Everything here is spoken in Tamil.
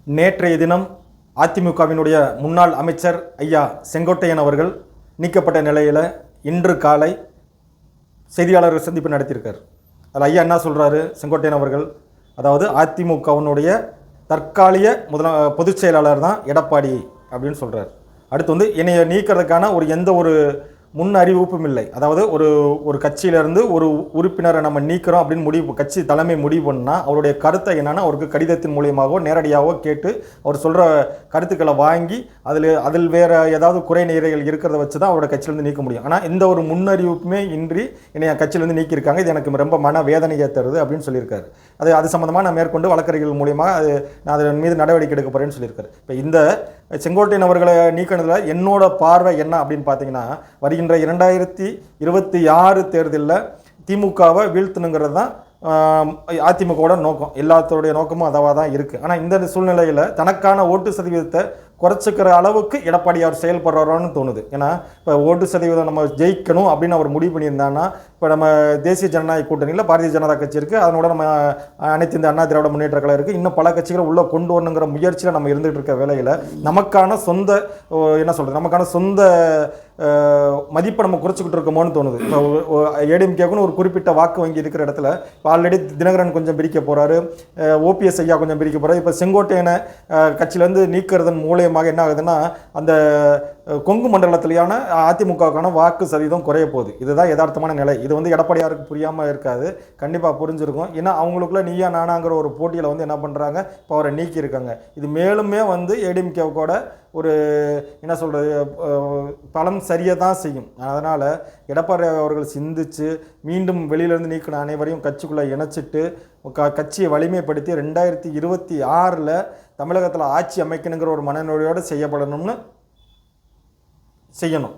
நேற்றைய தினம் அதிமுகவினுடைய முன்னாள் அமைச்சர் ஐயா செங்கோட்டையன் அவர்கள் நீக்கப்பட்ட நிலையில் இன்று காலை செய்தியாளர்கள் சந்திப்பு நடத்தியிருக்கார். அதில் ஐயா என்ன சொல்கிறாரு செங்கோட்டையன் அவர்கள், அதாவது அதிமுகவினுடைய தற்காலிக பொதுச் செயலாளர் தான் எடப்பாடி அப்படின்னு சொல்கிறார். அடுத்து வந்து என்னைய நீக்கிறதுக்கான எந்த ஒரு முன் அறிவிப்பும் இல்லை. அதாவது ஒரு கட்சியிலேருந்து ஒரு உறுப்பினரை நம்ம நீக்கிறோம் அப்படின்னு கட்சி தலைமை முடிவு பண்ணால் அவருடைய கருத்தை என்னென்னா அவருக்கு கடிதத்தின் மூலியமாகவோ நேரடியாகவோ கேட்டு அவர் சொல்கிற கருத்துக்களை வாங்கி அதில் வேறு ஏதாவது குறை நிறைகள் இருக்கிறத வச்சு தான் அவரோட கட்சியிலேருந்து நீக்க முடியும். ஆனால் எந்த ஒரு முன்னறிவிப்புமே இன்றி என்னை கட்சியிலேருந்து நீக்கியிருக்காங்க, இது எனக்கு ரொம்ப மன வேதனையை தருது அப்படின்னு சொல்லியிருக்காரு. அது சம்மந்தமாக நான் மேற்கொண்டு வழக்கறிஞர்கள் மூலியமாக நான் அதன் மீது நடவடிக்கை எடுக்க போகிறேன்னு சொல்லியிருக்காரு. இப்போ இந்த செங்கோட்டையன் அவர்களை நீக்கினதில் என்னோட பார்வை என்ன அப்படின்னு பார்த்தீங்கன்னா, வருகின்ற 2026 தேர்தலில் திமுகவை வீழ்த்தணுங்கிறது தான் அதிமுகவோட நோக்கம். எல்லாத்தோடைய நோக்கமும் அதாவாக தான் இருக்குது. ஆனால் இந்த சூழ்நிலையில் தனக்கான ஓட்டு சதவீதத்தை குறைச்சிக்கிற அளவுக்கு எடப்பாடியார் செயல்படுறாரோன்னு தோணுது. ஏன்னா இப்போ ஓட்டு சதவீதம் நம்ம ஜெயிக்கணும் அப்படின்னு அவர் முடிவு பண்ணியிருந்தாங்கன்னா, இப்போ நம்ம தேசிய ஜனநாயக கூட்டணியில் பாரதிய ஜனதா கட்சி இருக்குது, அதனோட நம்ம அனைத்து இந்த அண்ணா திராவிட முன்னேற்ற கழகம் இருக்குது, இன்னும் பல கட்சிகளை உள்ளே கொண்டு வரணுங்கிற முயற்சியில் நம்ம இருந்துகிட்டு இருக்க வேலையில் நமக்கான சொந்த மதிப்பை நம்ம குறைச்சிக்கிட்டு இருக்கோமோன்னு தோணுது. இப்போ ஏடிஎம்கேக்குன்னு ஒரு குறிப்பிட்ட வாக்கு வங்கி இருக்கிற இடத்துல இப்போ ஆல்ரெடி தினகரன் கொஞ்சம் பிரிக்க போகிறாரு, ஓபிஎஸ் ஐயா கொஞ்சம் பிரிக்க போகிறாரு. இப்போ செங்கோட்டையனை கட்சியிலேருந்து நீக்கிறதன் மூலியமாக என்ன ஆகுதுன்னா, அந்த கொங்கு மண்டலத்திலேயான அதிமுகவுக்கான வாக்கு சதவீதம் குறைய போகுது. இதுதான் யதார்த்தமான நிலை. இது வந்து எடப்பாடியாருக்கு புரியாமல் இருக்காது, கண்டிப்பாக புரிஞ்சிருக்கும். ஏன்னா அவங்களுக்குள்ள நீயா நானாங்கிற ஒரு போட்டியில் வந்து என்ன பண்ணுறாங்க, இப்போ அவரை நீக்கியிருக்காங்க. இது மேலுமே வந்து ஏடிஎம்கேவோட என்ன சொல்கிறது பலம் சரியாக தான் செய்யும். அதனால் எடப்பாடி அவர்கள் சிந்திச்சு மீண்டும் வெளியிலேருந்து நீக்கின அனைவரையும் கட்சிக்குள்ளே இணைச்சிட்டு கட்சியை வலிமைப்படுத்தி 2026 தமிழகத்தில் ஆட்சி அமைக்கணுங்கிற ஒரு மனநிலையோடு செய்யணும்.